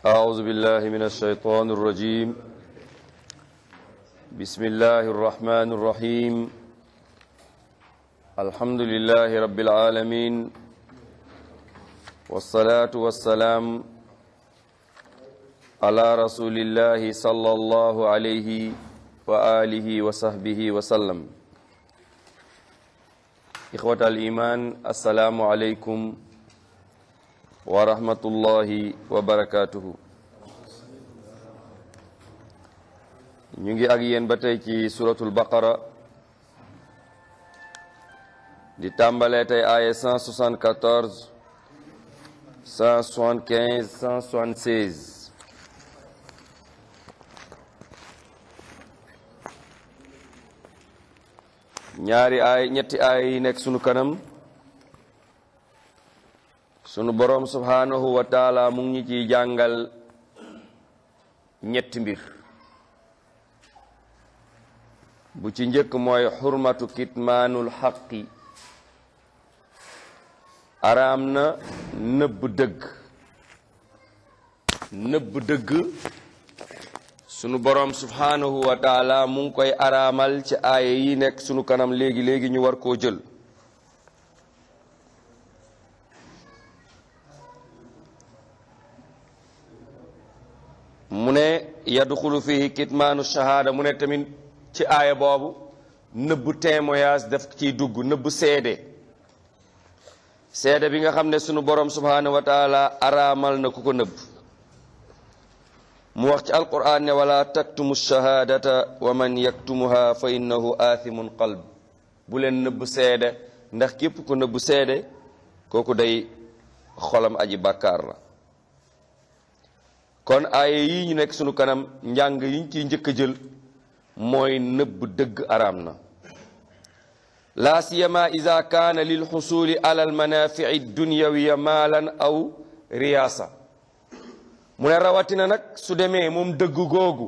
أعوذ بالله من الشيطان الرجيم بسم الله الرحمن الرحيم الحمد لله رب العالمين والصلاة والسلام على رسول الله صلى الله عليه وآله وصحبه وسلم إخوة الإيمان السلام عليكم wa rahmatullahi wa barakatuhu ñu ngi ak yéen ba tey ci suratul baqara di tàmbalee tey aaya 174 175 176 ñetti aaya yi nekk sunu kanam sunu boroom subhanahu wa taala mu ngi ciy jàngal ñetti mbir bu ci njëkk mooy xurmatu kitmaanul xaqi araam na nëbb dëgg sunu boroom subhanahu wa taala mu ngi koy araamal ci aaya yi nekk sunu kanam léegi ñu war koo jël mu ne yadxulu fihi kitmaanu shahaada mu ne tamit ci aaya boobu nëbb témoignage daf ciy dugg nëbb seede bi nga xam ne sunu borom subhanahu wa taala araamal na ku ko nëbb mu wax ci alquran ne wala taktumu shahaadata wa man yaktumuha fa innahu aathimun qalb bu leen nëbb seede ndax képp ko nëbb seede kooku day xolam aji bàkkaar la kon aaya yi ñu nekk sunu kanam njàng yiñ ciy njëkk a jël mooy nëbb dëgg araam na laa siyama ida kaana lil xusuli ala al manafii dunyawiya maalan aw riyaasa mu ne rawatina nag su demee moom dëgg googu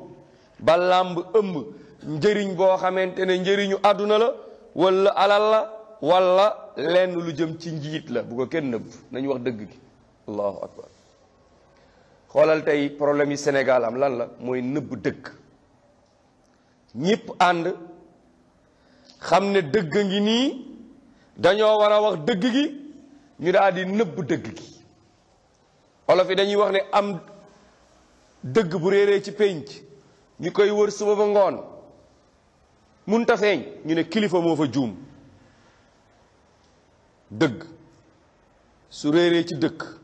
ba làmb ëmb njëriñ boo xamante ne njëriñu àdduna la wala alal la wala lenn lu jëm ci njiit la bu ko kenn nëbb nañu wax dëgg gi allahu akbar xoolal tey problème yi Sénégal am lan la mooy nëbb dëgg ñëpp ànd xam ne dëgg ngi nii dañoo war a wax dëgg gi ñu daal di nëbb dëgg gi olof yi dañuy wax ne am dëgg bu réeree ci pénc ñu koy wër suba ba ngoon munta feeñ ñu ne kilifa moo fa juum dëgg su réeree ci dëkk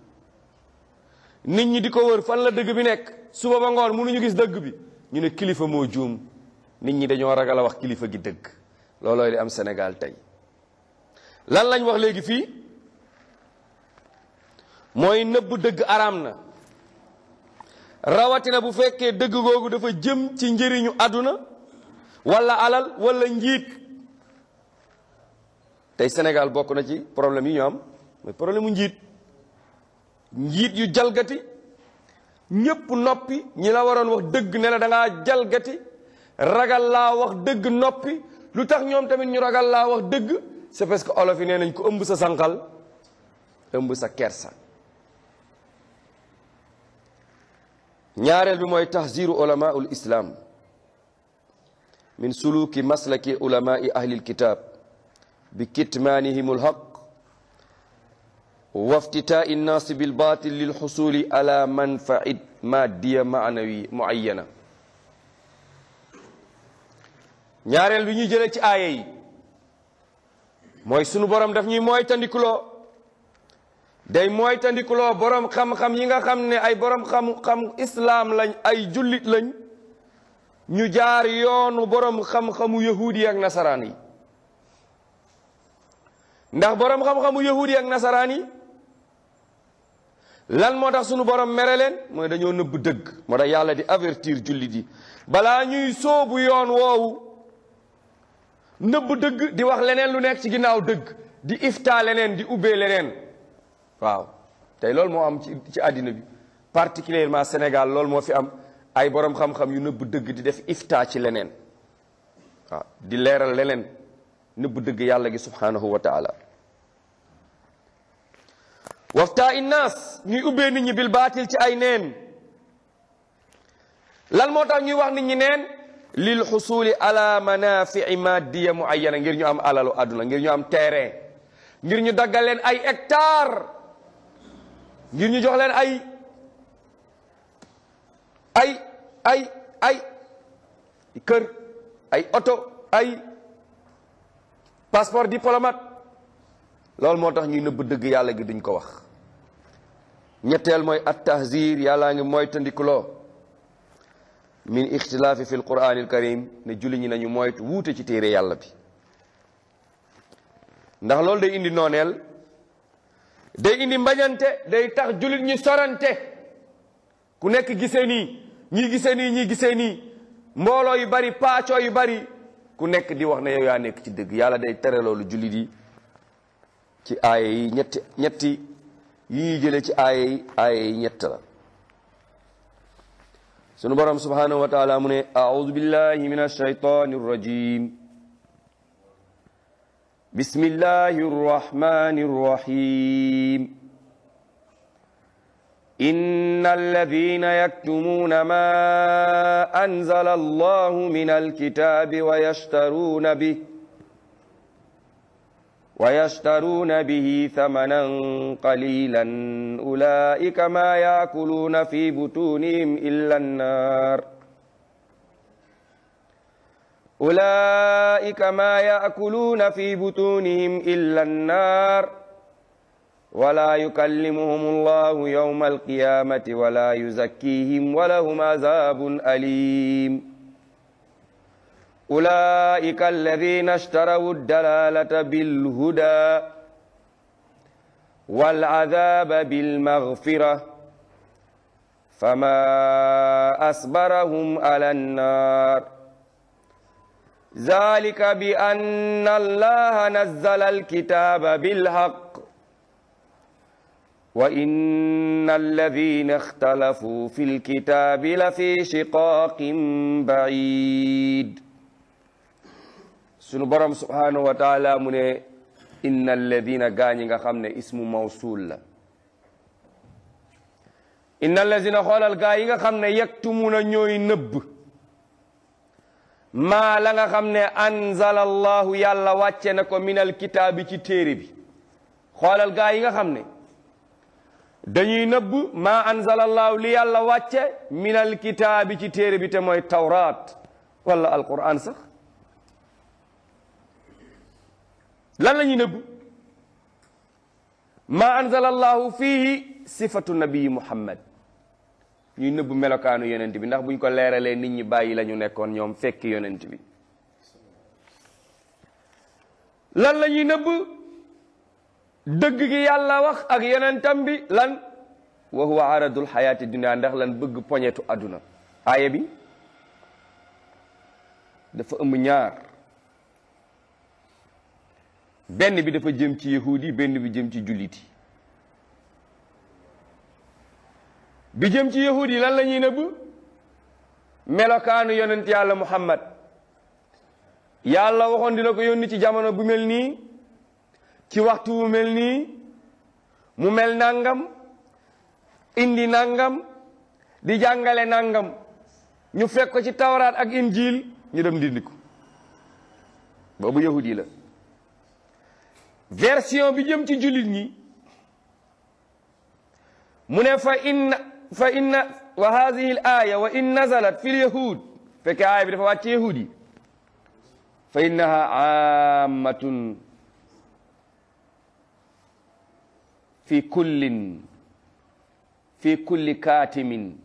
nit ñi di ko wër fan la dëgg bi nekk suba ba ngoon mënuñu gis dëgg bi ñu ne kilifa moo juum nit ñi dañoo ragal a wax kilifa gi dëgg loolooy di am Sénégal tey lan lañ wax léegi fii mooy nëbb dëgg araam na rawatina bu fekkee dëgg googu dafa jëm ci njëriñu àdduna wala alal wala njiit tey Sénégal bokk na ci problème yi ñu am mooy problème mu njiit yu jalgati ñépp noppi ñi la waroon wax dëgg ne la da ngaa jalgati ragal laa wax dëgg noppi lu tax ñoom tamit ñu ragal laa wax dëgg c'est parce que olof yi nee nañ ko ëmb sa sànqal ëmb sa kersa ñaareel bi mooy tahziru ulamaul islam min suluki maslaki ulamai ahlil kitab bi kitmanihimul haq وافتتاء الناس بالباطل للحصول على منفعة مادية معنوية معينة ñaareel bi ñuy jëlee ci aaya yi mooy sunu borom daf ñuy moytandikuloo day moytandikuloo borom xam-xam yi nga xam ne ay borom xam-xam islaam lañ ay jullit lañ ñu jaar yoonu borom xam-xamu yahudi ak nasaraan yi ndax borom xam-xamu yahudi ak nasaraan yi lan moo tax sunu borom mere leen mooy dañoo nëbb dëgg moo tax yàlla di avertir jullit yi balaa ñuy sóobu yoon woowu nëbb dëgg di wax leneen lu nekk ci ginnaaw dëgg di ifta leneen di ubbee leneen waaw tey loolu moo am ci àddina bi particulièrement Sénégal loolu moo fi am ay borom xam-xam yu nëbb dëgg di def ifta ci leneen waaw di leeral leneen nëbb dëgg yàlla gi subhanahu wa taala waftaa innaas ñuy ubbee nit ñi bil baatil ci ay neen lan moo tax ñuy wax nit ñi neen lil xusuli ala manafii maddiya muayyana, ngir ñu am alalu àdduna, ngir ñu am terrain, ngir ñu daggal leen ay hectare, ngir ñu jox leen ay kër, ay oto, ay passeport diplomate. loolu moo tax ñuy nëbb dëgg yàlla gi duñ ko wax. ñetteel mooy at tahzir, yàllaa ngi mooy tandikuloo min ixtilaafi fi alquran alkarim, ne julli ñi nañu moytu wuute ci téere yàlla bi, ndax loolu day indi nooneel, day indi mbañante, day tax jullit ñi sorante, ku nekk gisee nii, ñii gisee nii, ñii gisee nii, mbooloo yu bari, paacoo yu bari, ku nekk di wax ne yow yaa nekk ci dëgg. yàlla day tere loolu jullit yi ci aaya yi ñetti yi ñuy jëlee ci aaya yi ñett la. sunu borom subhanahu wa taala mu ne a'udhu billahi minash shaytanir rajim, bismillahir rahmanir rahim, innal ladhina yaktumuna ma anzala Allahu minal kitabi wa yashtaruna bihi thamanan qalilan ulaika ma yaakuluna fi butunihim illa an-nar wala yukallimuhum Allahu yawma al-qiyamati wala yuzakkihim wa lahum azabun alim. أولئك الذين اشتروا الضلالة بالهدى والعذاب بالمغفرة فما أصبرهم على النار ذلك بأن الله نزل الكتاب بالحق وإن الذين اختلفوا في الكتاب لفي شقاق بعيد. sunu borom subhanahu wa taala mu ne innal ladina gaañi nga xam ne ismu mawsul la. innal ladina xoolal gaa yi nga xam ne yaktumuna ñooy nëbb maa la nga xam ne anzala allahu yàlla wàcce na ko minal kitaabi ci téere bi. xoolal gaa yi nga xam ne dañuy nëbb maa anzala allahu li yàlla wàcce minal kitaabi ci téere bi te mooy tawraat wala alquran sax. lan la ñuy nëbb ma anzala allahu fihi sifatu nabii muhammad, ñuy nëbb melokaanu yonent bi, ndax buñ ko leeralee nit ñi bàyyi la ñu nekkoon ñoom fekk yonent bi. lan la ñuy nëbb dëgg gi yàlla wax ak yonentam bi, lan wa huwa aradul xayaati dunya, ndax lan bëgg poñetu àdduna. aaya bi dafa ëmb ñaar, benn bi dafa jëm ci yahudi, benn bi jëm ci julliti. bi jëm ci yahudi lan la ñuy nëbb melokaanu yonent yàlla muhammad. yàlla waxoon dina ko yónni ci jamono bu mel nii, ci waxtu bu mel nii, mu mel nangam, indi nangam, di jàngale nangam. ñu fekk ko ci tawraat ak injil, ñu dem dindi ko. boobu yahudi la. version bi jëm ci jullit ñi mu ne fa inna wa hadhihi al aya wa in nazalat fi l yahud, fekk aaya bi dafa wàcc yahud yi, fa innaha ammatun fi kulli kaatimin,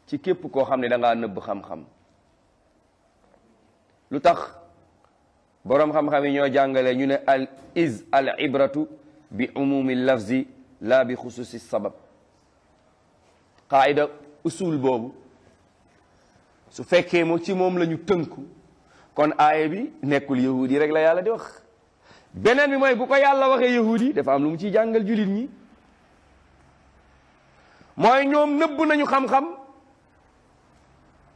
ci képp koo xam ne da ngaa nëbb xam-xam. lu tax boroom xam-xam yi ñoo jàngale ñu ne al ibratu bi umumi lafzi la bi xususi sabab. qaida usul boobu su fekkee ci moom la ñu tënku, kon aaya bi nekkul yahudi rek la yàlla di wax. beneen bi mooy bu ko yàlla waxee yahudi dafa am lu mu ciy jàngal jullit ñi, mooy ñoom nëbb nañu xam-xam,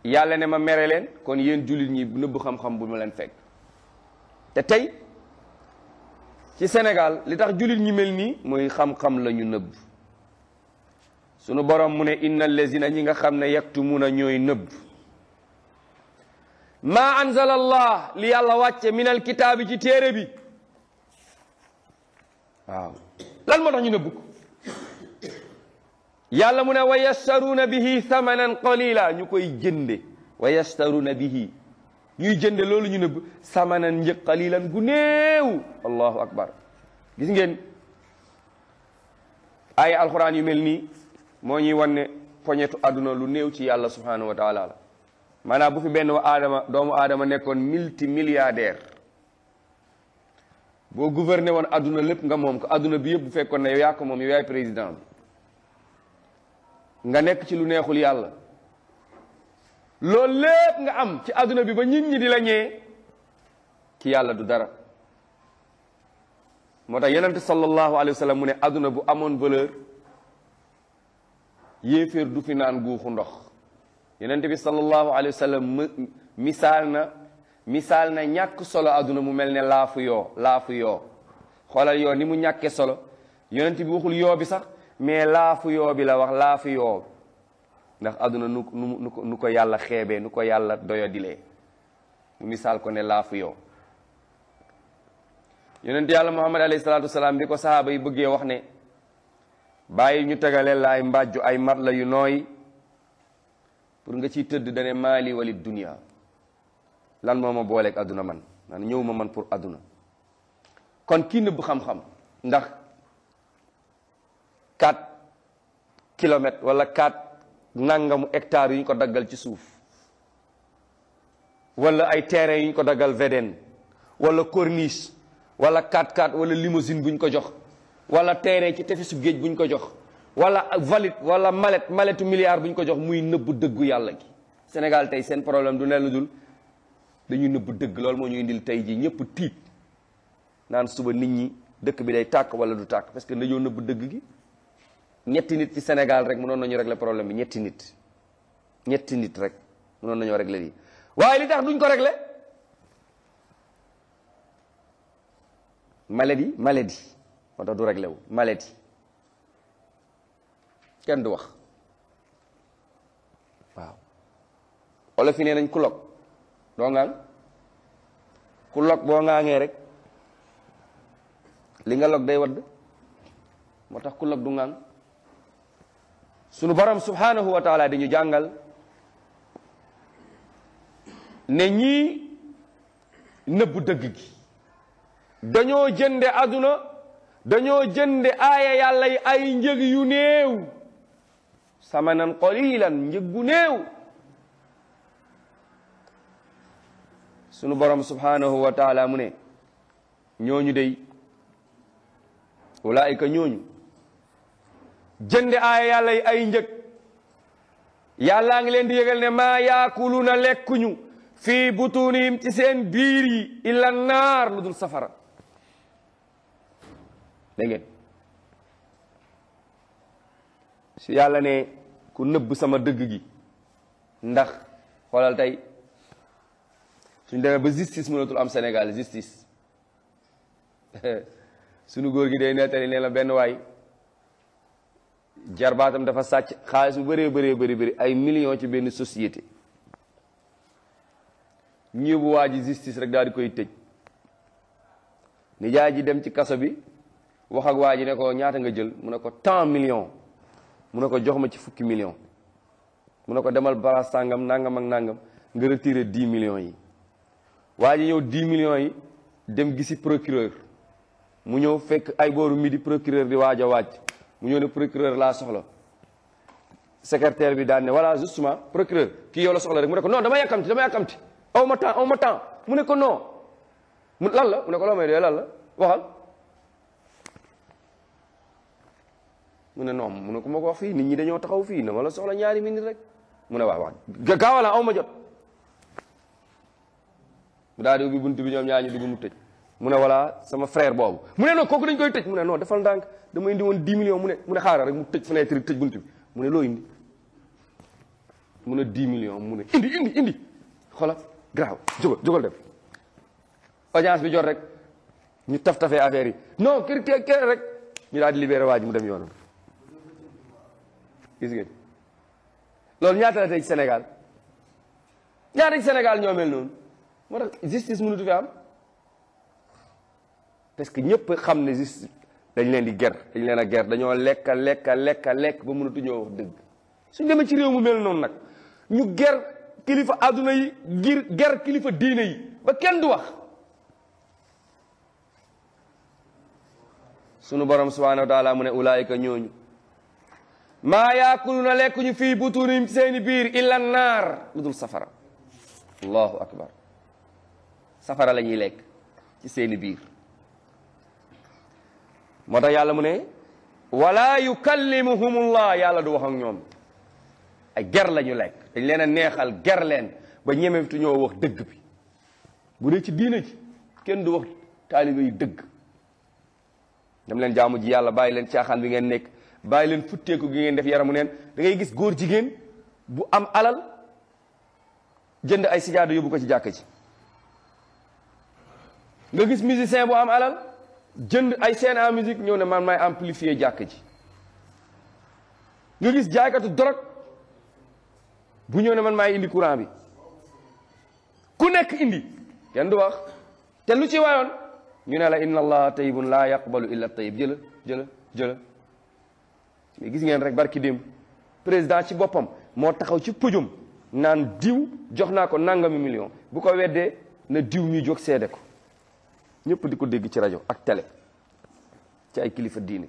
yàlla ne ma mere leen, kon yéen jullit ñi nëbb xam-xam bu ma leen fekk. te tey ci Sénégal li tax jullit ñi mel nii mooy xam-xam la ñu nëbb. sunu borom mu ne innal lazina ñi nga xam ne yaktumuna ñooy nëbb maa anzala allah li yàlla wàcce min al kitaabi ci téere bi waaw lan moo tax ñu nëbb ko yàlla mu ne wa yastaruuna bihi thamanan qalila ñu koy jënde wa yastaruuna bihi ñuy jënde loolu ñu nëbb samanan njëg qalilan gu néew allahu akbar gis ngeen ay alquran yu mel nii moo ñuy wan ne poñetu àdduna lu néew ci yàlla subhanahu wa taala la maanaam bu fi benn doomu aadama nekkoon multimilliardaire boo gouverné woon àdduna lépp nga moom ko àdduna bi yëpp bu fekkoon ne yow yaa ko moom yow yaay président bi nga nekk ci lu neexul yàlla loolu lépp nga am ci àdduna bi ba nit ñi di la ñee ci yàlla du dara moo tax yonent sallallahu alayhi wa sallam mu ne àdduna bu amoon valeur yéeféer du fi naan guuxu ndox yonent bi sallallahu alayhi wa sallam misaal na ñàkk solo àdduna mu mel ne laafu yoo xoolal yoo ni mu ñàkkee solo yonent bi waxul yoo bi sax mais laafu yoo bi la wax laafu yoo ndax àdduna nu ko yàlla xeebee nu ko yàlla doyadilee mu misaal ko ne laafu yoo yonent yàlla muhammad alayhi salaatu wasalaam bi ko sahaaba yi bëggee wax ne bàyyi ñu tegaleel la ay mbàjju ay mat la yu nooy pour nga ciy tëdd dane maali wali dunia lan moo ma booleeg àdduna man ñëw ma man pour àdduna kon kii nëbb xam-xam ndax 4 kilomètres wala 4 nangamu hectares yu ñu ko daggal ci suuf wala ay terrain yu ñu ko daggal VDN wala corniche wala 4x4 wala limousine bu ñu ko jox wala terrain ci tefesu géej bu ñu ko jox wala valide wala maletu milliard bu ñu ko jox muy nëbb dëggu yàlla gi Sénégal tey seen problème du ne lu dul dañuy nëbb dëgg loolu moo ñu indil tey ji ñëpp tiit naan suba nit ñi dëkk bi day tàkk wala du tàkk parce que dañoo nëbb dëgg gi ñetti nit ci Sénégal rek mënoon nañu régler problème bi ñetti nit rek mënoon nañoo régler lii waaye li tax duñ ko régler maladie moo tax du régler wu maladie kenn du wax waaw olof yi nee nañ ku log doo ngaan ku log boo ngaangee rek li nga log day wadd moo tax ku log du ngaan sunu borom subhanahu wa taala dañu jàngal ne ñii nëbb dëgg gi dañoo jënde àdduna dañoo jënde aaya yàlla yi ay njëg yu néew samanan qalilan njëg bu néew sunu borom subhanahu wa taala mu ne ñooñu dey ulaayika ñooñu jënde aaya yàlla yi ay njëg yàllaa ngi leen di yëgal ne maa yaakuluuna lekkuñu fii butunihim ci seen biir yi illa naar lu dul safara dégg ngeen si yàlla ne ku nëbb sama dëgg gi ndax xoolal tey suñ demee ba justice mënatul am Sénégal justice suñu góor gi day nettali ne la benn waay jarbaatam dafa sàcc xaalis bu bëri ay millions ci benn société ñëw bu waa ji justice rek daal di koy tëj nijaay ji dem ci kaso bi wax ak waa ji ne ko ñaata nga jël mu ne ko tant millions mu ne ko jox ma ci 10 millions mu ne ko demal bara sàngam nangam ak nangam nga retiré 10 millions yi waa ji ñëw 10 millions yi dem gisi procureur mu ñëw fekk ay booru midi procureur di waaj a wàcc mu ñëw ne procureur laa soxla secrétaire bi daan ne voilà justement procureur kii yow la soxla rek mu ne ko non dama yàkkamti aw ma temps mu ne ko non lan la mu ne ko loo may dee lan la waxal mu ne non mu ne ko ma ko wax fii nit ñi dañoo taxaw fii na ma la soxla ñaari minute rek mu ne waaw gaawala aw ma jot mu daal di ubbi bunt bi ñoom ñaar ñu dugg mu tëj mu ne voilà sama frère boobu mu ne non kooku dañ koy tëj mu ne non defal ndànk dama indi woon 10 millions mu ne xaaral rek mu tëj fenêtre tëj bunt bi mu ne loo indi mu ne 10 millions mu ne indi xoolal grave jógal dem audience bi jot rek ñu taf-tafee affaire yi non kër rek ñu daal di libéré waa ji mu dem yoonam gis ngeen loolu ñaata la tey ci Sénégal ñaata ci Sénégal ñoo mel noonu moo tax justice mënutu fi am parce que ñëpp xam ne justice dañ leen di ger dañ leen a ger dañoo lekk ba mënatu ñoo wax dëgg suñ demee ci réew mu mel noonu nag ñu ger kilifa adduna yi ger kilifa diine yi ba kenn du wax sunu borom subhanahu wa taala mu ne ulaayika ñooñu maa yaakuluna lekkuñu fii butunim seeni biir illa naar lu dul safara allahu akbar safara la ñuy lekk ci seeni biir moo tax yàlla mu ne wala yukallimuhumullah yàlla du wax ak ñoom ay ger la ñu lekk dañ leen a neexal ger leen ba ñemeetu ñoo wax dëgg bi bu dee ci diina ji kenn du wax taalibe yi dëgg dem leen jaamu ji yàlla bàyyi leen caaxaan bi ngeen nekk bàyyi leen futteeku gi ngeen def yaramu neen da ngay gis góor jigéen bu am alal jënd ay sijaada yóbbu ko ci jàkka ji nga gis musicien bu am alal jënd ay scène en musique ñëw ne man may amplifier jàkka ji nga gis jaaykatu dorog bu ñëw ne man maay indi courant bi ku nekk indi kenn du wax te lu ci waayoon ñu ne la inna allaha tayyibun la yaqbalu illa tayyib jëla mais gis ngeen rek barki démb président ci boppam moo taxaw ci podium naan diw jox naa ko nangami million bu ko weddee na diw ñu jóg seede ko ñëpp di ko dégg ci rajo ak télé ci ay kilifa diine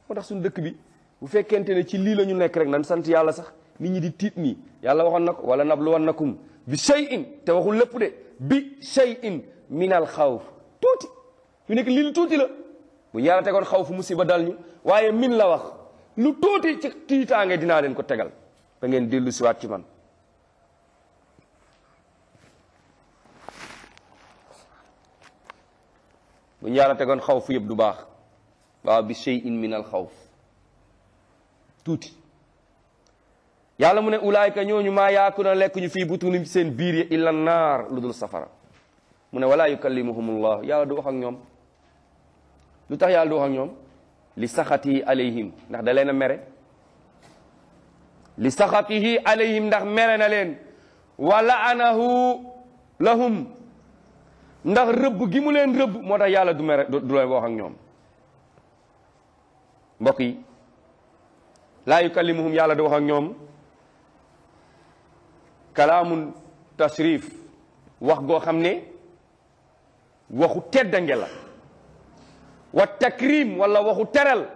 moo tax suñu dëkk bi bu fekkente ne ci lii la ñu nekk rek nan sant yàlla sax nit ñi di tiit nii yàlla waxoon na ko wala nabluwannakum bi shay'in te waxul lépp de bi shay'in minal xawf tuuti fi nekk lii lu tuuti la bu yàlla tegoon xaw fu musiba dal ñu waaye min la wax lu tuuti ci tiitaange dinaa leen ko tegal ba ngeen dellu siwaat ci man bu yàlla tegoon xaw fu yëpp du baax waaw bi shay'in minal xawf tuuti yàlla mu ne ulaayka ñooñu maa yaakuna lekk ñu fii butunim seen biir ya illa naar lu dul safara mu ne wala yukallimuhumullah yàlla du wax ak ñoom lu tax yàlla du wax ak ñoom li saxatihi alayhim ndax da leen a mere li saxatihi alayhim ndax mere na leen wa laanahu lahum ndax rëbb gi mu leen rëbb moo tax yàlla du mere du leen wax ak ñoom mbokk yi laa yukallimuhum yàlla du wax ak ñoom kalaamun tashrif wax goo xam ne waxu teddange la wa takrim wala waxu teral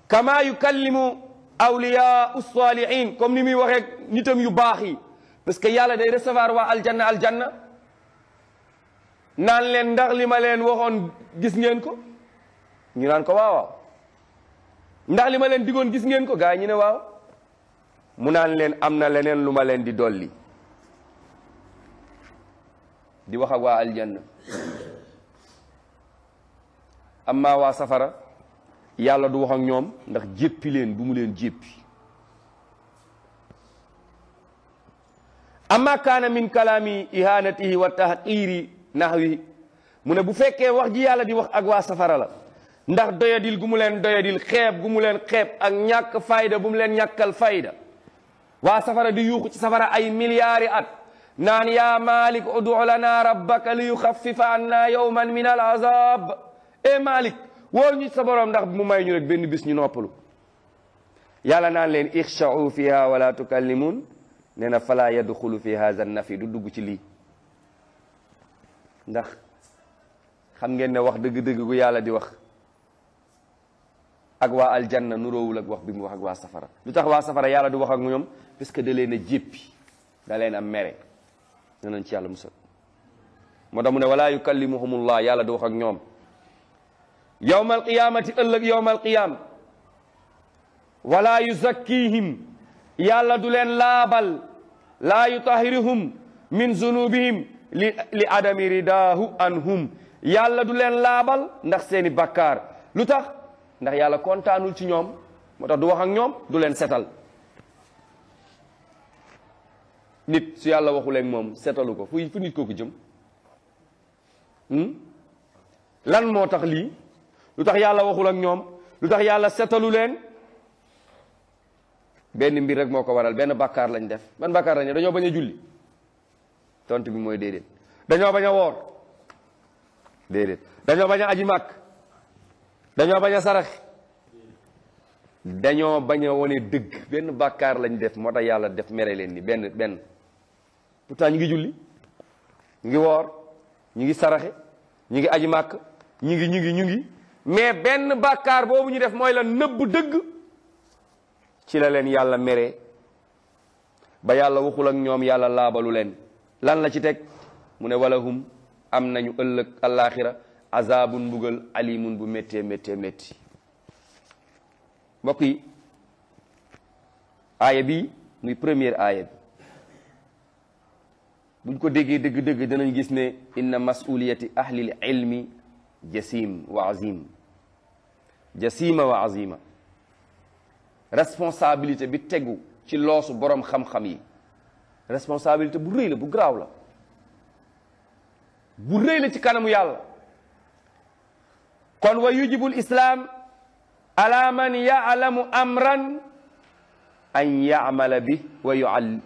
kama yukallimu awliya salihin comme ni muy waxee nitam yu baax yi parce que yàlla day recevoir waa aljanna naan leen ndax li ma leen waxoon gis ngeen ko ñu naan ko waaw ndax li ma leen digoon gis ngeen ko gaa yi ñu ne waaw mu naan leen am na leneen lu ma leen di dolli di wax ak waa aljanna amma waa safara yàlla du wax ak ñoom ndax jéppi leen bu mu leen jéppi amma kaana min kalaami ihanatihi wa tahqiri nahwi mu ne bu fekkee wax ji yàlla di wax ak waa safara la ndax doyadil gu mu leen doyadil xeeb gu mu leen xeeb ak ñàkk fayda bu mu leen ñàkkal fayda waa safara di yuuxu ci safara ay milliards at naan yaa malik udu lana rabbaka li yuxaffifa anna yawman min al azab e malik woo ñu sa borom ndax mu may ñu rek benn bis ñu noppalu yàlla naan leen ixsha'u fiha wala tukallimun nee na fala yadxulu fi hadha nafi du dugg ci lii ndax xam ngeen ne wax dëgg-dëgg gu yàlla di wax ak waa aljanna nuroowul ak wax bi mu wax ak waa safara lu tax waa safara yàlla du wax ak ñoom parce que da leen a jéppi da leen a mere ne nañ ci yàlla musal moo tax mu ne wala yukallimuhumullah yàlla du wax ak ñoom yawmal qiyamati ëllëg yawmal qiyam wala yuzakkihim yàlla du leen laabal laa yutahiruhum min zunubihim li adami ridaahu anhum yàlla du leen laabal ndax seeni bakkaar lu tax ndax yàlla kontaanul ci ñoom moo tax du wax ak ñoom du leen setal nit su yàlla waxu leen moom setalu ko fu nit kooku jëm lan moo tax lii lu tax yàlla waxul ak ñoom lu tax yàlla setalu leen benn mbir rek moo ko waral, benn bàkkaar lañ def. ban bàkkaar lañ def? dañoo bañ a julli. tontu bi mooy déedéet. dañoo bañ a woor. déedéet. dañoo bañ a aji màkk. dañoo bañ a sarax. dañoo bañ a wone dëgg. benn bàkkaar lañ def moo tax yàlla def mere leen ni benn pourtant ñu ngi julli, ñu ngi woor, ñu ngi saraxe, ñu ngi aji màkk, ñu ngi mais benn bàkkaar boobu ñu def mooy la nëbb dëgg. ci la leen yàlla mere ba yàlla waxul ak ñoom, yàlla laabalu leen. lan la ci teg? mu ne walahum, am nañu ëllëg àllaaxira azabun mbugal alimun bu méttee métti. mbokk yi, aaya bi muy première aaya bi buñ ko déggee dëgg-dëgg danañ gis ne inna masuliyati ahlil ilmi jasima wa azima. responsabilité bi tegu ci loosu borom xam-xam yi responsabilité bu rëy la, bu garaaw la, bu rëy la ci kanamu yàlla. kon wa yujibul islam ala man ya'lamu amran an ya'mala bi wa yu'allim.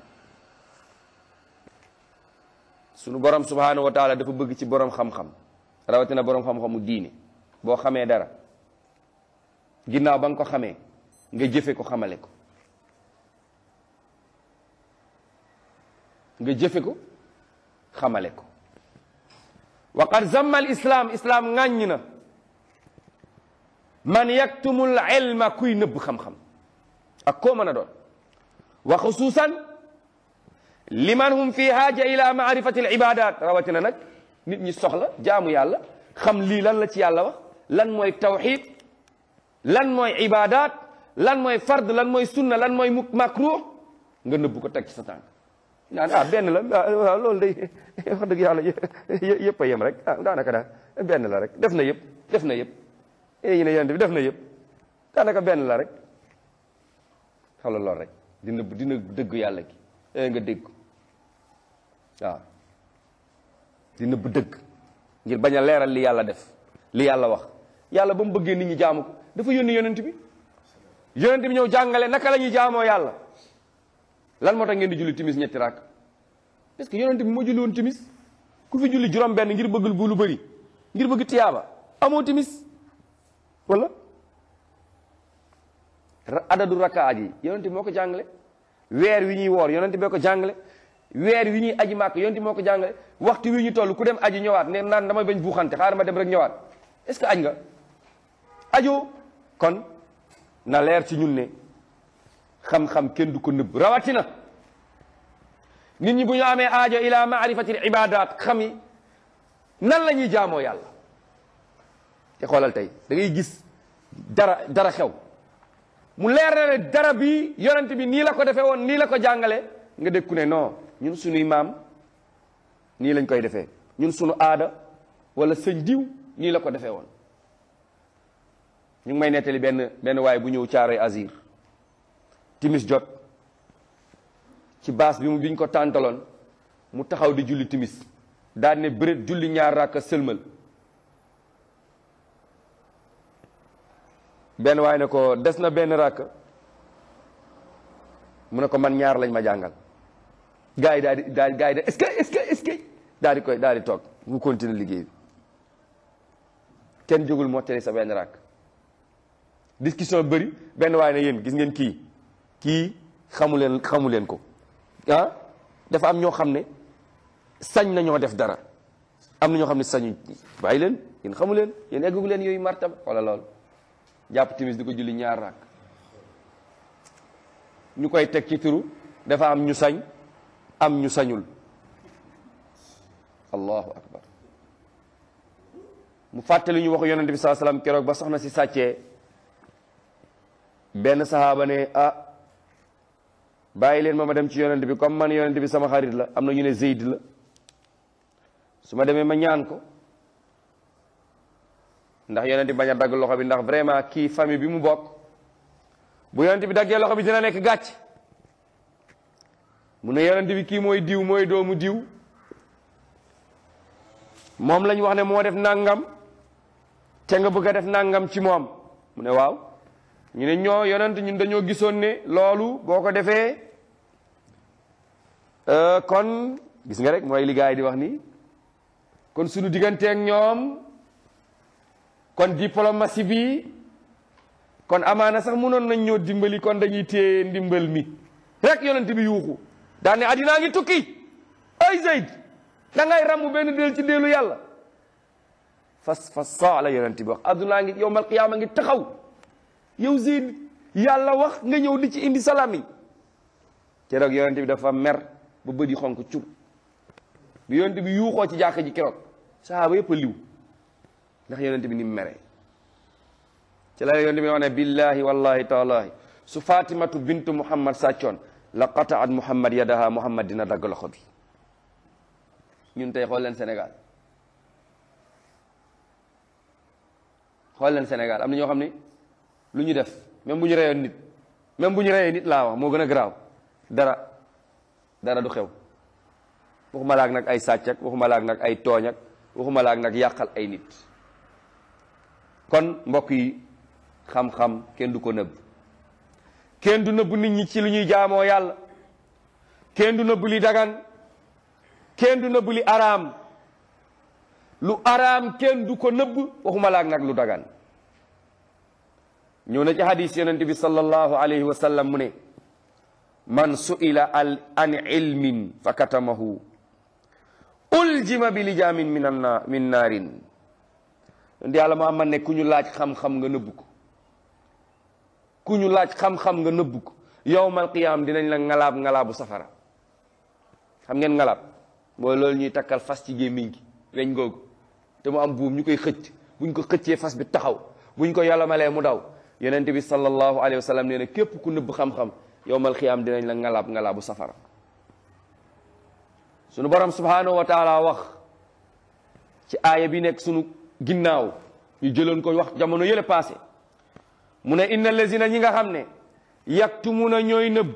sunu borom subhanahu wa taala dafa bëgg ci borom xam-xam, rawatina borom xam-xamu diine, boo xamee dara ginnaaw ba nga ko xamee nga jëfe ko, xamale ko. nga jëfe ko xamale ko. wa qad zamma al islam ŋàññ na man yaktumul ilma, kuy nëbb xam-xam ak koo mën a doon. wa xususan liman hum fi haaja ila maarifati al ibadat, rawatina nag nit ñi soxla jaamu yàlla, xam lii lan la ci yàlla wax, lan mooy tawxid, lan mooy ibadat, lan mooy fard, lan mooy sunna, lan mooy makruh, nga nëbb ko teg ci sa tànk naan benn la waaw loolu day wax dëgg yàlla yëpp a yem rek daanaka daal benn la rek, def na yëpp yi ne yonent bi def na yëpp daanaka benn la rek. xala lool rek dina dëgg yàlla gi nga dégg waaw di nëbb dëgg ngir bañ a leeral li yàlla def, li yàlla wax. yàlla ba mu bëggee nit ñi jaamu ko dafa yónni yonent bi ñëw jàngale naka la ñuy jaamoo yàlla. lan moo tax ngeen di julli timis ñetti rakk? parce que yonent bi moo julli woon timis. ku fi julli juróom benn ngir bëgg bu lu bëri, ngir bëgg tiyaaba, amoo timis. wala adadu rakaat yi yonent bi moo ko jàngale. weer wi ñuy woor yonent bi ko jàngale. weer wi ñuy aji màkk yonent bi moo ko jàngale. waxtu wi ñu toll ku dem aji ñëwaat ne naan damay bañ buuxante, xaaral ma dem rek ñëwaat. est-ce que aj nga ajo? kon na leer ci ñun ne xam-xam kenn du ko nëbb, rawatina nit ñi bu ñu amee aajo ila maarifati al ibadat, xam yi nan la ñuy jaamoo yàlla. te xoolal tey da ngay gis dara xew mu leer na ne dara bi yonent bi nii la ko defee woon, nii la ko jàngale, nga dégg ku ne non ñun suñuy maam nii lañ koy defee, ñun suñu aada wala sëñ diw nii la ko defee woon. ñu ngi may nettali benn waay bu ñëw Caaroy Azir, timis jot ci baas bi biñ ko tàntaloon mu taxaw di julli timis, daal ne bëreet julli ñaar rakka sëlmal. benn waay ne ko des na benn rakk, mu ne ko man ñaar lañ ma jàngal. gars yi daal di est-ce que daal di toog mu continuer liggéey bi. kenn jógul mottali sa benn rakk. discussion bëri, benn waay ne yéen gis ngeen kii xamu leen ko dafa am ñoo xam ne sañ nañoo def dara, am na ñoo xam ne sañuñ. bàyyi leen, yéen xamu leen, yéen eggu leen yooyu martaba. wala lool jàpp timis di ko julli ñaar rakk, ñu koy teg ci turu dafa am ñu sañ am ñu sañul. allahu akbar. mu fàttali ñu waxu yonente bi sallallahu alayhi wasallam keroog ba soxna si sàccee, benn sahaaba ne bàyyi leen ma dem ci yonente bi, comme man yonente bi sama xarit la, am na ñu ne Zeyd la, su ma demee ma ñaan ko ndax yonente bi bañ a dagg loxo bi, ndax vraiment kii famille bi mu bokk bu yonente bi daggee loxo bi dina nekk gàcc. mu ne yonente bi kii mooy diw, mooy doomu diw, moom lañ wax ne moo def nangam te nga bëgg a def nangam ci moom. mu ne waaw, ñu ne ñoo yonent ñun dañoo gisoon ne loolu boo ko defee kon gis nga rek mooy li gaa yi di wax ni kon suñu digganteeg ñoom kon diplomatie bi kon amaana sax mënoon nañ ñoo dimbali kon dañuy téye ndimbal mi rek yonent bi yuuxu daan ne addinaa ngi tukki ay Zayd da ngay ramu benn déel ci déelu yàlla fas saa la yonent bi wax addunaa ngi yowmal qiyaama ngi taxaw yow Zayd yàlla wax nga ñëw di ci indi salaam yi keroog yonent bi dafa mer ba bëdi xonk cur bi yonent bi yuuxoo ci jàkk ji keroog sahaaba yëpp a liw ndax yonent bi ni mu meree ci la yonent bi wax ne billahi wallahi taalahi su fatimatu bintu muhammad sàccoon la qataat muhammad yadaha muhammad dina dagg loxo bi ñun tey xool leen Sénégal xool leen Sénégal am na ñoo xam ne lu ñu def même bu ñu reyoon nit même bu ñu reyee nit laa wax moo gën a garaaw dara du xew waxuma laak nag ay sàcc ak waxuma laak nag ay tooñ ak waxuma laak nag yàqal ay nit kon mbokk yi xam-xam kenn du ko nëbb kenn du nëbb nit ñi ci lu ñuy jaamoo yàlla kenn du nëbb li dagan kenn du nëbb li araam lu araam kenn du ko nëbb waxuma laak nag lu dagan ñëw na ci hadis yonent bi sallallahu alayhi wa sallam mu ne man su'ila an ilmin fa katamahu uljima bi lijaamin min naarin ndi yàlla Muhammad ne ku ñu laaj xam-xam nga nëbb ko ku ñu laaj xam-xam nga nëbb ko yawmal qiyaam dinañ la ngalaabu safara xam ngeen ngalaab mooy loolu ñuy takkal fas ci gémmiñ gi weñ googu te mu am buum ñu koy xëcc buñ ko xëccee fas bi taxaw buñ ko yalamalee mu daw yonent bi sallallahu alayhi wa sallam nee na képp ku nëbb xam-xam yawmal qiyaam dinañ la ngalaabu safara sunu borom subhanahu wa taala wax ci aaya bi nekk sunu ginnaaw ñu jëloon ko wax jamono yële passé mu ne inna lazina ñi nga xam ne yaktumuna ñooy nëbb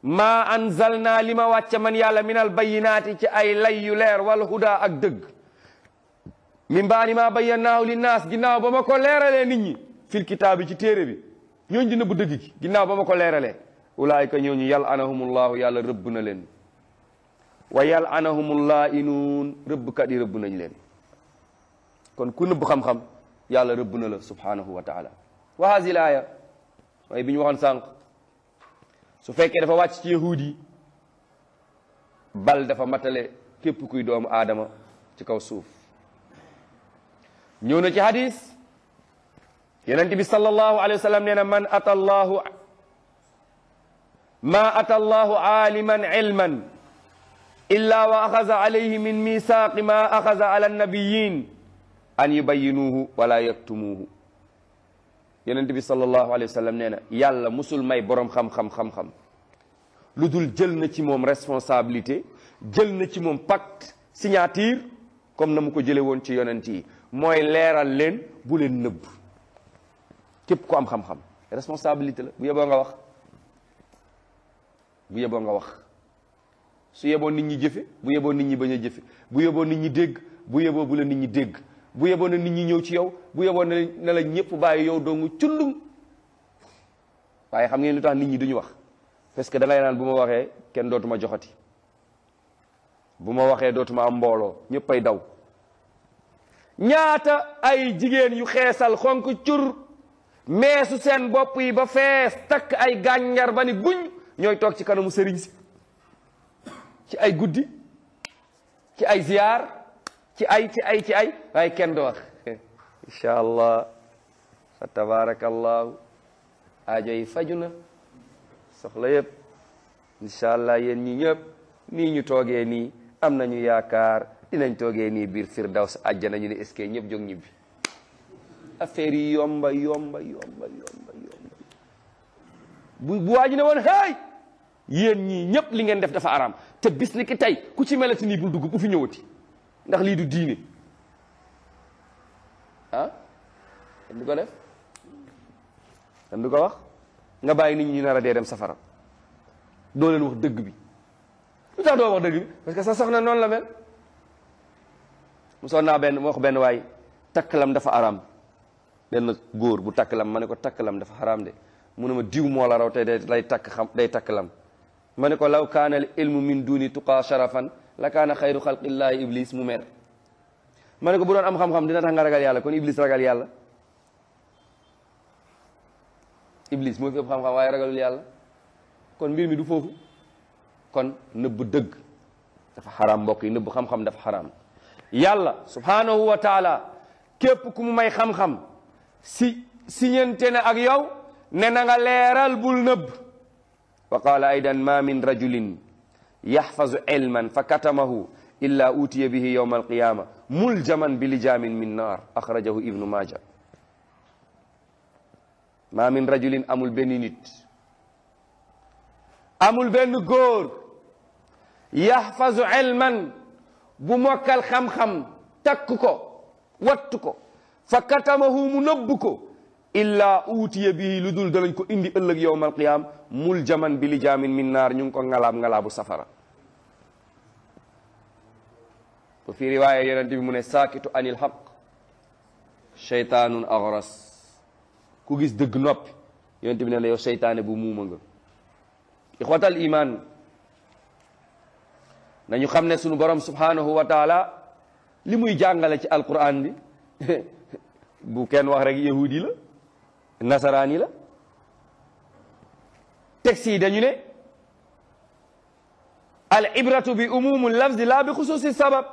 maa anzalna li ma wàcce man yàlla minal bayyinaati ci ay lay yu leer wal huda ak dëgg min baadi ma bayyannaahu linnaas ginnaaw ba ma ko leeralee nit ñi fil kitaabi ci téere bi ñooñu di nëbb dëgg gi ginnaaw ba ma ko leeralee ulaayika ñooñu yal'anahumullahu yàlla rëbb na leen wa yal'anahumul laa'inuun rëbbkat yi rëbb nañ leen kon ku nëbb xam-xam yàlla rëbb na la subhanahu wa taala wa haazil aaya waaye bi ñu waxoon sànq su fekkee dafa wàcc ci yahuud yi bal dafa matale képp kuy doomu aadama ci kaw suuf ñëw na ci hadis yonent bi sallallahu alayhi wa sallam nee na man ata allahu ma ata allahu aaliman ilman illa wa axaza alayhi min misaaqi ma axaza ala annabiyin an yubayyinuuhu wala yaktumuuhu yonent bi sallallahu alayhi wa sallam nee na yàlla musul may borom xam-xam lu dul jël na ci moom responsabilité jël na ci moom pacte signature comme na mu ko jële woon ci yonent yi mooy leeral leen bu leen nëbb képp ku am xam-xam responsabilité la bu yeboo nga wax bu yeboo nga wax su yeboo nit ñi jëfe bu yeboo nit ñi bañ a jëfe bu yeboo nit ñi dégg bu yeboo bu la nit ñi dégg bu yeboo na nit ñi ñëw ci yow bu yeboo na la ñëpp bàyyi yow doongu cundum waaye xam ngeen lu tax nit ñi duñu wax parce que da ngay naan bu ma waxee kenn dootuma joxati bu ma waxee dootuma am mbooloo ñëpp ay daw ñaata ay jigéen yu xeesal xonk cur meesu seen bopp yi ba fees takk ay gànjar ba ni guñ ñooy toog ci kanamu sëriñ si ci ay guddi ci ay ziyaar ci ay waaye kenn du wax incha allah fa tabarakallahu aajo yi faju na soxla yëpp incha allah yéen ñi ñëpp nii ñu toogee nii am nañu yaakaar dinañ toogee nii biir firdaws àjjana ñu ne est-ce que ñëpp jóg ñibbi affaire yi yomba bu waaji ne woon hey yéen ñii ñëpp li ngeen def dafa araam te bis ni ki tey ku ci melati nii bul dugg bu fi ñëwati ndax lii du diine ah kenn du ko def kenn du ko wax nga bàyyi nit ñi ñu nar a dee dem safara doo leen wax dëgg bi lu tax doo wax dëgg bi parce que sa soxna noonu la mel mu naa benn mu wax benn waay takkalam dafa araam benn góor bu takkalam ma ne ko takkalam dafa xaraam de mu ne ma diw moo la raw te day takk lam ma ne ko law kaana al ilmu min duni tuqaa sharafan la kaana xayru xalqillaahi iblis mu mer ma ne ko bu doon am xam-xam dina tax nga ragal yàlla kon iblis ragal yàlla iblis moo fi ëpp xam-xam waaye ragalul yàlla kon mbir mi du foofu kon nëbb dëgg dafa xaraam mbokk yi nëbb xam-xam dafa xaraam yàlla subhanahu wa taala képp ku mu may xam-xam si ñente ne ak yow ne na nga leeral bul nëbb wa qaala aydan ma min rajulin yaxfazu ilman fa katamahu illa utiya bihi yawma alqiyama muljaman bi lijamin min naar axrajahu ibnu maaja ma min rajulin amul benn nit amul benn góor yaxfazu ilman bu mokkal xam-xam takk ko wattu ko fa katamahu mu nëbb ko illa utiya bihi lu dul dalañ ko indi ëllëg yawma alqiyama muljaman bi lijamin min naar ñu ngi ko ngalaabu safara wa fi riwaaya yonent bi mu ne saakitu anil haq shaytaanun agras ku gis dëgg noppi yonent bi ne la yow seytaane bu muuma nga ixwatal iman nañu xam ne sunu borom subhanahu wa taala li muy jàngale ci alquran bi bu kenn wax rek yahudi la nasaraani la texte yi dañu ne al ibratu bi umumul lafzi la bi xususi sabab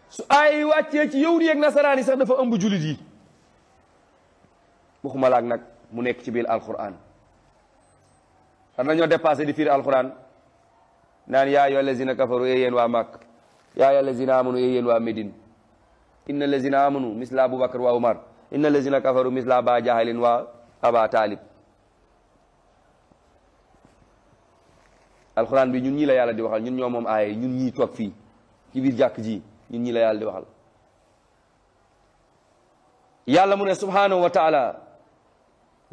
su ay wàccee ci yahudi ak nasaraani sax dafa ëmb julit yi waxuma laak nag mu nekk ci biir alquran xam nañoo dépassé di firi alquran naan yaa ayyuha allazina kafaru yéen waa Makka yaa ayyuha allazina amanu yéen waa Médine inna allazina amanu misla Abubakar wa Umar inna allazina kafaru misla Aba Jahalin wa Aba Talib alquran bi ñun ñii la yàlla di waxal ñun ñoo moom aaye ñun ñii toog fii ci biir jàkk ji ñun ñii la yàlla di waxal yàlla mu ne subhanahu wa taala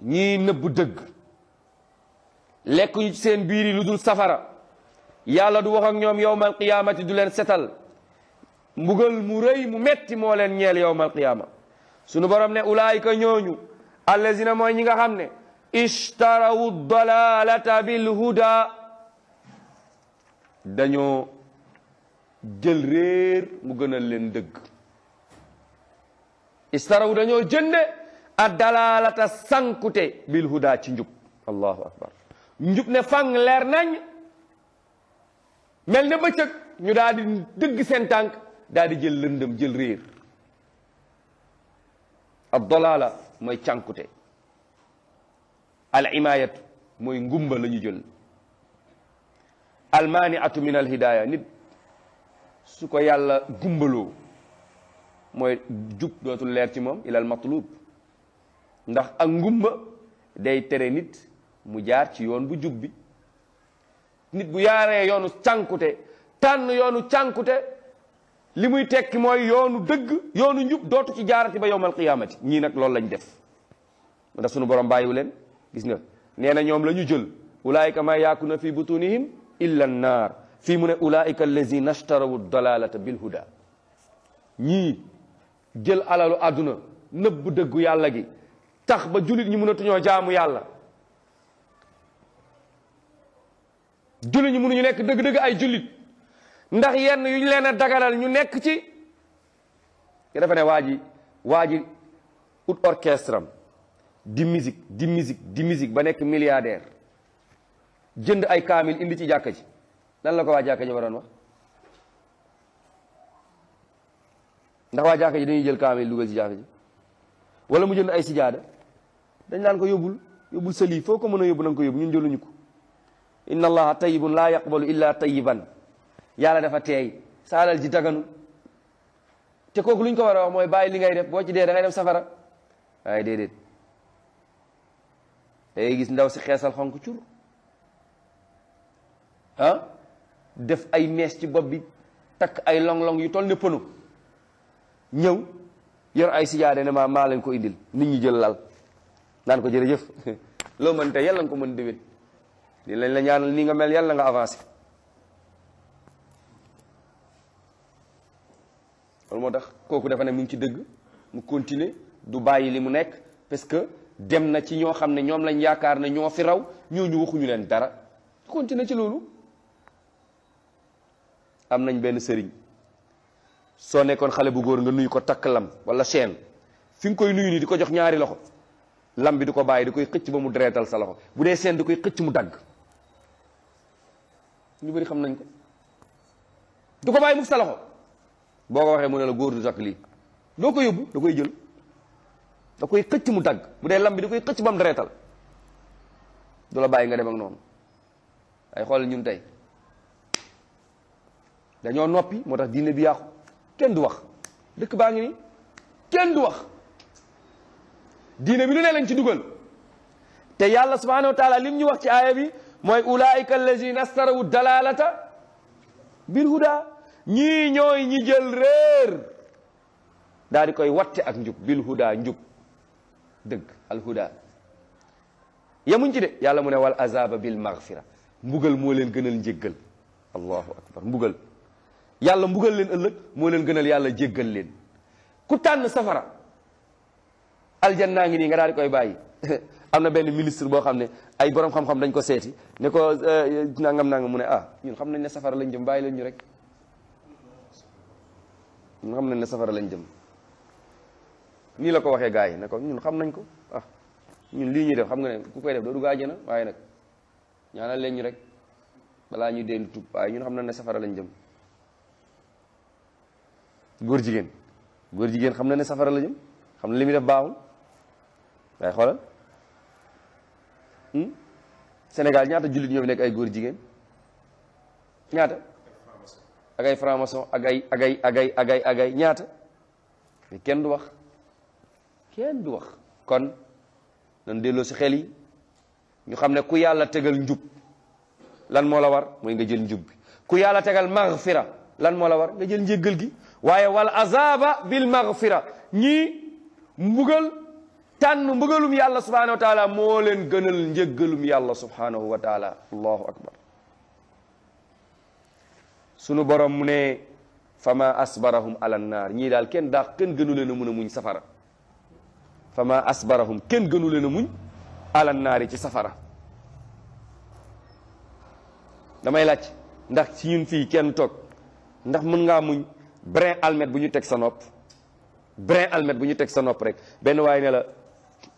ñii nëbb dëgg lekk ñu ci seen biir yi lu dul safara yàlla du wax ak ñoom yowmal qiyaamati du leen setal mbugal mu rëy mu metti moo leen ñeel yowmal qiyaama sunu borom ne ulaayika ñooñu allazina mooy ñi nga xam ne ishtarawu dalalata bil huda dañoo jël réer mu gënal leen dëgg istaraw dañoo jënde a dalalata sankute bil huda ci njub allahu akbar njub ne fang leer nañ mel ne bëccëg ñu daal di dëgg seen tànk daal di jël lëndëm jël réer ad dalala mooy cànkute al imayatu mooy ngumba la ñu jël al maniatu min al hidaya nit su ko yàlla gumbaloo mooy jub dootul leer ci moom ilal matlub ndax ak ngumba day tere nit mu jaar ci yoon bu jub bi nit bu yaaree yoonu cànkute tànn yoonu cànkute li muy tekki mooy yoonu dëgg yoonu njub dootu ci jaarati ba yowmal qiyaamati ñii nag loolu lañ def ndax sunu borom bàyyiwu leen gis nga nee na ñoom la ñu jël ulaayika ma yaakuna fi butunihim illa annaar fii mu ne ulaayika allazina ashtarawu dalalata bil huda ñii jël alalu àdduna nëbb dëggu yàlla gi tax ba julit ñi mënatuñoo jaamu yàlla julit ñi mënuñu nekk dëgg-dëgg ay julit ndax yenn yu ñu leen a dagalal ñu nekk ci nga defe ne waa ji ut orchestre am di musique ba nekk milliardaire jënd ay kaamil indi ci jàkka ji lan la ko waa jàkka ji waroon wax ndax waa jàkka ji dañuy jël kaamil dugal ci jàkka ji wala mu jënd ay sijaada dañ naan ko yóbbul sa lii foo ko mën a yóbbu na nga ko yóbbu ñun jëluñu ko inna allaha tayyibun la yaqbalu illa tayyiban yàlla dafa teey saalal ji daganu te kooku lu ñu ko war a wax mooy bàyyi li ngay def boo ci dee da ngay dem safara waaye déedéet day gis ndaw si xeesal xonk cur def ay mees ci bopp bi takk ay long-long yu toll ne pënu ñëw yor ay sijaade ne maa leen ko indil nit ñi jël lal naan ko jërëjëf loo mën tey yàlla nga ko mën déwén di lañ la ñaanal nii nga mel yàlla nga avancé loolu moo tax kooku dafa ne mu ngi ci dëgg mu continuer du bàyyi li mu nekk parce que dem na ci ñoo xam ne ñoom lañ yaakaar ne ñoo fi raw ñooñu waxuñu leen dara continuer ci loolu. am nañ benn sëriñ soo nekkoon xale bu góor nga nuyu ko takk lam wala chaîne fi nga koy nuyu nii di ko jox ñaari loxo lam bi di ko bàyyi di koy xëcc ba mu dereetal sa loxo bu dee chaîne di koy xëcc mu dagg ñu bëri xam nañ ko du ko bàyyi mukk sa loxo boo ko waxee mu ne la góor du takk lii doo ko yóbbu da koy jël da koy xëcc mu dagg bu dee lam bi da koy xëcc ba mu dereetal du la bàyyi nga dem ak noonu ay xool ñun tey dañoo noppi moo tax diine bi yàqu kenn du wax dëkk baa ngi nii kenn du wax diine bi lu ne lañ ci dugal te yàlla subhanahu wa taala lim ñu wax ci aaya bi mooy ulaika allazina astarawu dalalata bil huda ñii ñooy ñi jël réer daal di koy watte ak njub bil huda njub dëgg al huda yemuñ ci de yàlla mu ne wal azaba bil maghfira mbugal moo leen gënal njéggal allahu akbar mbugal yàlla mbugal leen ëllëg moo leen gënal yàlla jéggal leen ku tànn safara aljanna ngi nii nga daal di koy bàyyi am na benn ministre boo xam ne ay borom xam-xam dañ ko seeti ne ko nangam mu ne ñun xam nañ ne safara lañ jëm bàyyi leen ñu rek ñun xam nañ ne safara lañ jëm nii la ko waxee gars yi ne ko ñun xam nañ ko ñun lii ñuy def xam nga ne ku koy def doo dugg àjjana waaye nag ñaanal leen ñu rek balaa ñuy dellu tub waaye ñun xam nañ ne safara lañ jëm góor jigéen xam na ne safara la jëm xam na li muy def baaxul waaye xoolal Sénégal ñaata jullit ñoo fi nekk ay góor jigéen ñaata ak ay franc-maçon ak ay ñaata mais kenn du wax kon nan delloo si xel yi ñu xam ne ku yàlla tegal njub lan moo la war mooy nga jël njub bi ku yàlla tegal maghfira lan moo la war nga jël njéggal gi waaye wal azaba bil maghfira ñii tànn mbugalum yàlla subhanahu wa taala moo leen gënal njéggalum yàlla subhanahu wa taala allahu akbar sunu borom mu ne fama asbarahum ala naar ñii daal kenn gënu leen a mun a muñ safara fama asbarahum kenn gënu leen a muñ ala naari ci safara damay laaj ndax ci ñun fii kenn toog ndax mën ngaa muñ brin almet bu ñu teg sa nopp brin almet bu ñu teg sa nopp rek benn waaye ne la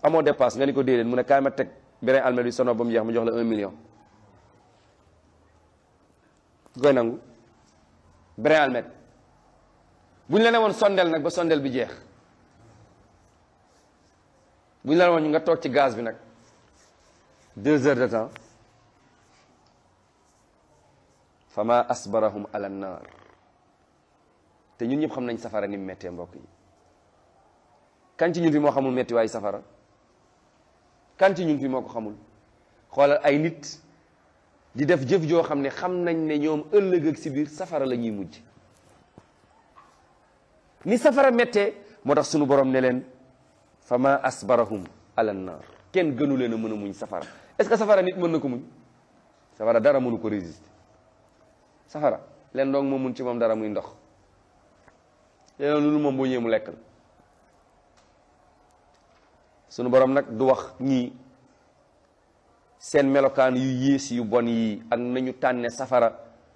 amoo dépasse nga ni ko déedéet mu ne kaay ma teg brin almet bi sa nopp ba mu jeex mu jox la 1 million ku koy nangu brin almet bu ñu la ne woon sondel nag ba sondel bi jeex bu ñu la ne woon nga toog ci gaz bi nag 2 heures de temps fama asbarahum ala naar te ñun ñëpp xam nañ safara ni mu méttee mbokk yi kan ci ñun fi moo xamul métti waaye safara kan ci ñun fi moo ko xamul xoolal ay nit di def jëf joo xam ne xam nañ ne ñoom ëllëg ak si biir safara la ñuy mujj ni safara méttee moo tax sunu borom ne leen fama asbarahum ala naar kenn gënu leen a mën a muñ safara est-ce que safara nit mën na ko muñ safara dara mënu ko résister safara leen doong moo mun ci moom dara muy ndox leneen loolu moom boo ñëwee mu lekk la sunu borom nag du wax ñii seen melokaan yu yées yu bon yi ak nañu tànne safara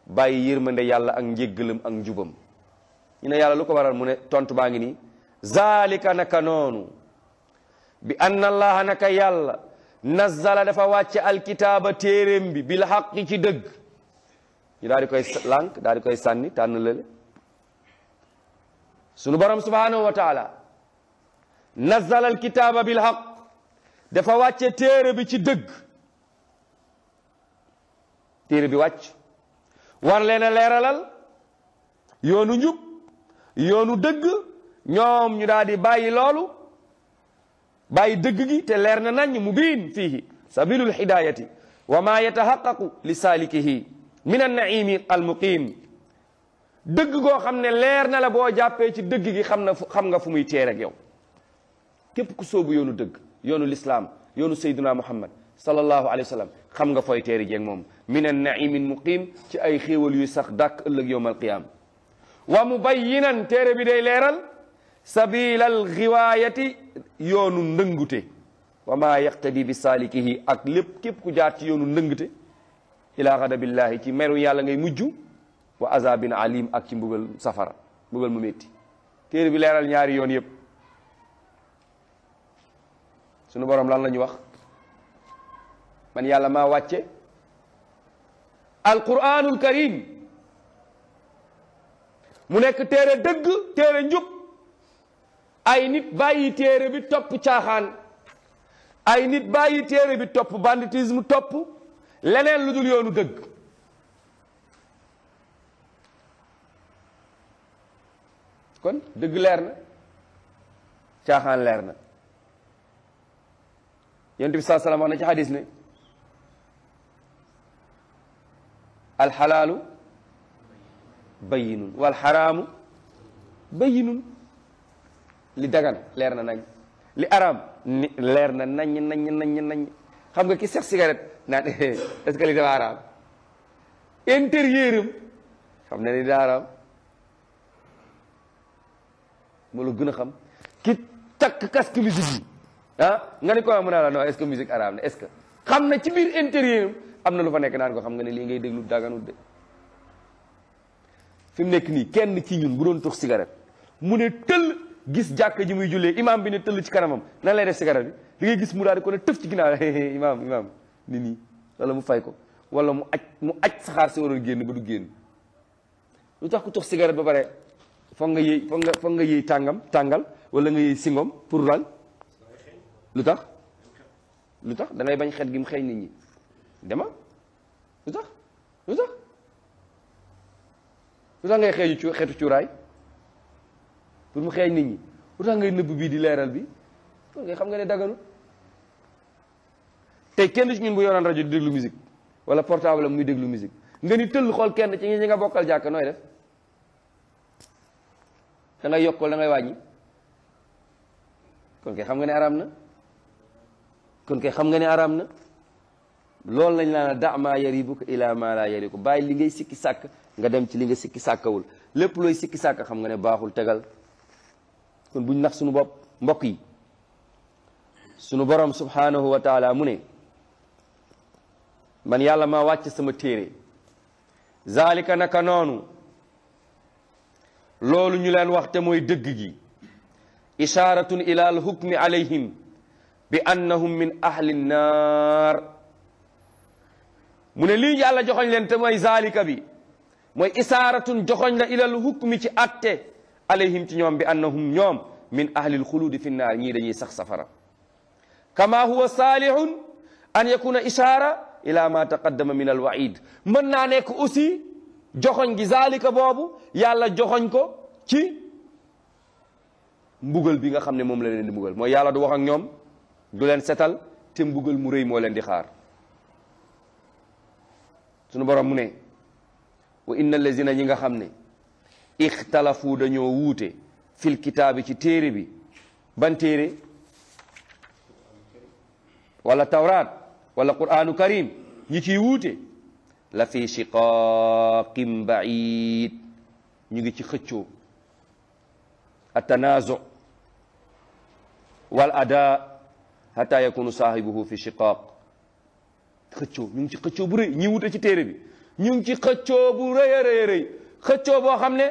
bàyyi yërmande yàlla ak njéggalam ak njubam ñu ne yàlla lu ko waral mu ne tontu baa ngi nii zalika naka noonu bi anna allaha naka yàlla nazzala dafa wàcce alkitaaba téeréem bi bil xaqi ci dëgg ñu daal di koy lànk daal di koy sànni tànn lële sunu borom subhanahu wa taala nazzala alkitaaba bil xaq dafa wàcce téere bi ci dëgg téere bi wàcc war leen a leeralal yoonu njub yoonu dëgg ñoom ñu daal di bàyyi loolu bàyyi dëgg gi te leer na nañ mu biin fiihi sabilul hidayati wa ma yatahaqqaqu li saalikihi min annaimi almuqim dëgg goo xam ne leer na la boo jàppee ci dëgg gi xam nga fu muy teer ak yow képp ku soobu yoonu dëgg yoonu lislaam yoonu sayduna muhammad sallallahu alayhi wa sallam xam nga fooy teeri jeeg moom min annaimi muqim ci ay xéewal yuy sax dàkk ëllëg yowm alqiyama wa mubayyinan téere bi day leeral sabilal xiwaayati yoonu ndëngute wa maa yaqtadi bi saalikihi ak lépp képp ku jaar ci yoonu ndëngte ila ghadabillahi ci meru yàlla ngay mujj wa azabin alim ak ci mbugal safara mbugal mu métti téere bi leeral ñaari yoon yëpp sunu borom lan la ñu wax man yàlla maa wàcce alquranul karim mu nekk téere dëgg téere njub ay nit bàyyi téere bi topp caaxaan ay nit bàyyi téere bi topp banditisme topp leneen lu dul yoonu dëgg kon dëgg leer na caaxaan leer na yonent bi saa salaam wax na ci xadis ne alxalaalu bayinun wal xaraamu bayinun li dagan leer na nañ li araam ni leer na nañ xam nga ki sex cigarette naan est-ce que li dafa araam intérieur am xam ne ni daa araam moo la gën a xam ki takk casque musique yi nga ni ko mën naa la non est-ce que musique araam na est-ce que xam na ci biir intérieur am na lu fa nekk naan ko xam nga ne lii ngay déglu daganut de fi mu nekk nii kenn ci ñun bu doon tux cigarette mu ne tëll gis jàkk ji muy jullee imam bi ne tëll ci kanamam nan lay def cigarette bi li ngay gis mu daal di ko ne tëf ci ginnaaw imam ni nii wala mu fay ko wala mu aj saxaar si waroon génn ba du génn lu tax ku tux cigarette ba pare foog nga yëy tàngal wala nga yëy singom pour lan lu tax da ngay bañ xet gi mu xeeñ nit ñi dema lu tax ngay xeeñu xeetu cuuraay pour mu xeeñ nit ñi lu tax ngay nëbb bii di leeral bi kon ngay xam nga ne daganu tey kenn ci ñun bu yoroon rajo di déglu musique wala portable am muy déglu musique nga ni tëll xool kenn ci ñi nga bokkal jàkk nooy def da ngay yokk wala da ngay wàññi kon kay xam nga ne araam na loolu lañ laa da ma yaribuka ila ma la yariku bàyyi li ngay sikki sàkk nga dem ci li nga sikki sàkkawul lépp looy sikki sàkk xam nga ne baaxul tegal kon buñ nax suñu bopp mbokk yi sunu borom subhanahu wa taala mu ne man yàlla maa wàcc sama téere zalika naka noonu loolu ñu leen wax te mooy dëgg gi isharatun ila al hukmi alayhim bi annahum min ahli nnaar mu ne lii yàlla joxoñ leen te mooy zalika bi mooy isaaratun joxoñ la ilal hukmi ci atte alayhim ci ñoom bi annahum ñoom min ahlil xuluudi fi nnaar ñii dañuy sax safara kama huwa saalihun an yakuna ishaara ila ma taqaddama min al waid mën naa nekk aussi joxoñ gi zalika boobu yàlla joxoñ ko ci mbugal bi nga xam ne moom la leen di mbugal mooy yàlla du wax ak ñoom du leen setal te mbugal mu rëy moo leen di xaar sunu borom mu ne wa inna allazina ñi nga xam ne ixtalafu dañoo wuute fil kitaabi ci téere bi ban téere wala tawraat wala qur'anu karim ñi ciy wuute la fi shiqaqin baid ñu ngi ci xëccoo atanazu wal ada hatta yakunu saahibuhu fi shiqaq xëccoo ñu ngi ci xëccoo bu rëy ñi wute ci téere bi ñu ngi ci xëccoo bu rëy a rëy rëy xëccoo boo xam ne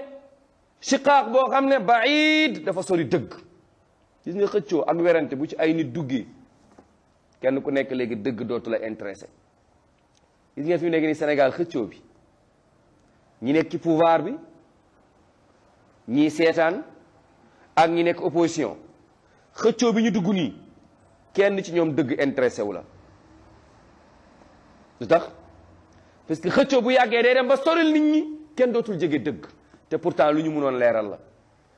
shiqaaq boo xam ne baid dafa sori dëgg gis nga xëccoo ak werante bu ci ay nit duggee kenn ku nekk léegi dëgg dootu la intéressé gis nga fi mu nekk ni Sénégal xëccoo bi ñi nekk ci pouvoir bi ñii seetaan ak ñi nekk opposition xëccoo bi ñu dugg nii kenn ci ñoom dëgg intéressé wu la lu tax parce que xëccoo bu yàggee day dem ba soril nit ñi kenn dootul jege dëgg te pourtant lu ñu mënoon leeral la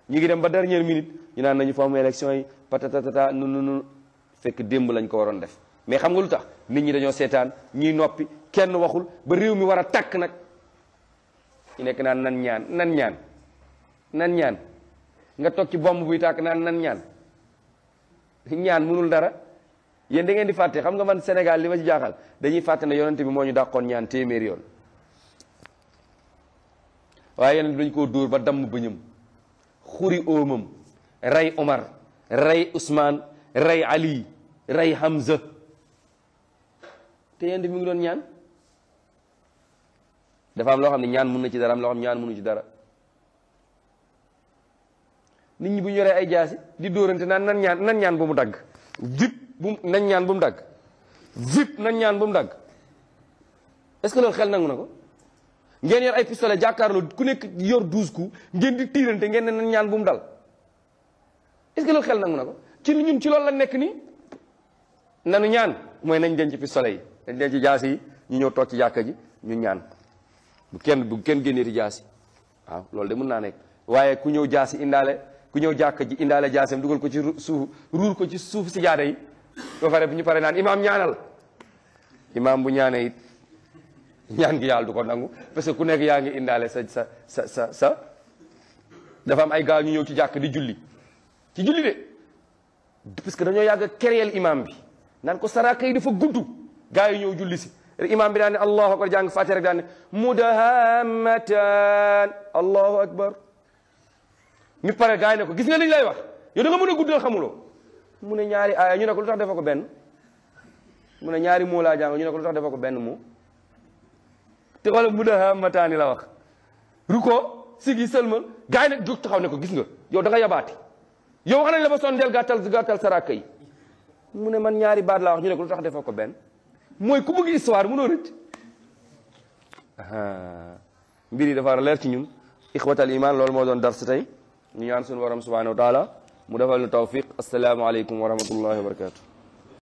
ñu ngi dem ba dernière minute ñu naan nañu faamu élection yi patatata nu fekk démb lañ ko waroon def mais xam nga lu tax nit ñi dañoo seetaan ñiy noppi kenn waxul ba réew mi war a tàkk nag ñu nekk naan nan ñaan nga toog ci bomb buy tàkk naan nan ñaan mënul dara yéen da ngeen di fàtte xam nga man Sénégal li ma ci jaaxal dañuy fàtte ne yonente bi moo ñu dàqoon ñaan téeméeri yoon waaye yonente bi dañ koo dóor ba damm bëñam xuri óomam rey Omar rey Ousmane rey Ali rey Hamza te yonent bi mi ngi doon ñaan. dafa am loo xam ne ñaan mun na ci dara am loo xam ne ñaan munu ci dara nit ñi bu ñu yoree ay jaasi di dóorante naan nan ñaan bu mu dagg vip nañ ñaan bu mu dagg vip nañ ñaan bu mu dagg est-ce que loolu xel nangu na ko ngeen yor ay pistolet jàkkaarloo ku nekk yor 12 coups ngeen di tiirante ngeen ne nañ ñaan bu mu dal est-ce que loolu xel nangu na ko ci ñun ci loolu la nekk nii nanu ñaan mooy nañ denc pistolet yi nañ denc jaasi yi ñu ñëw toog ci jàkka ji ñu ñaan bu kenn génnee di jaasi waaw loolu de mën naa nekk waaye ku ñëw jaasi indaale ku ñëw jàkka ji indaale jaasam dugal ko ci suuf ruur ko ci suuf si jaada yi ba pare bu ñu pare naan imaam ñaanal imaam bu ñaanee it ñaan gi yàlla du ko nangu parce que ku nekk yaa ngi indaale sa dafa am ay gars ñu ñëw ci jàkk di julli de parce que dañoo yàgg a kéréel imaam bi naan ko saraka yi dafa gudd gars yi ñëw julli si imam bi daan ne allahu akbar jàng fatiha rek daan ne mudahammatan allahu akbar ñu pare gars yi ne ko gis nga li ñu lay wax yow da nga mën a guddal xamuloo mu ne ñaari aaya ñu ne ko lu tax defa ko benn mu ne ñaari moo laa jàng ñu ne ko lu tax defa ko benn moo te xoolal mudahammataani la wax ruko sigi sëlmal gars yi nag jóg taxaw ne ko gis nga yow da nga yabaati yow wax nañ la ba son del gàttal saraka yi mu ne man ñaari baat laa wax ñu ne ko lu tax defa ko benn mooy ku bëgg histoire mënoo rëcc mbir yi dafa war a leer ci ñun ixwatal iman loolu moo doon dars tey ñu ñaan suñu borom subhanahu wa taala mu defal ñu tawfiq assalaamu aleykum wa rahmatullahi wa barakatuh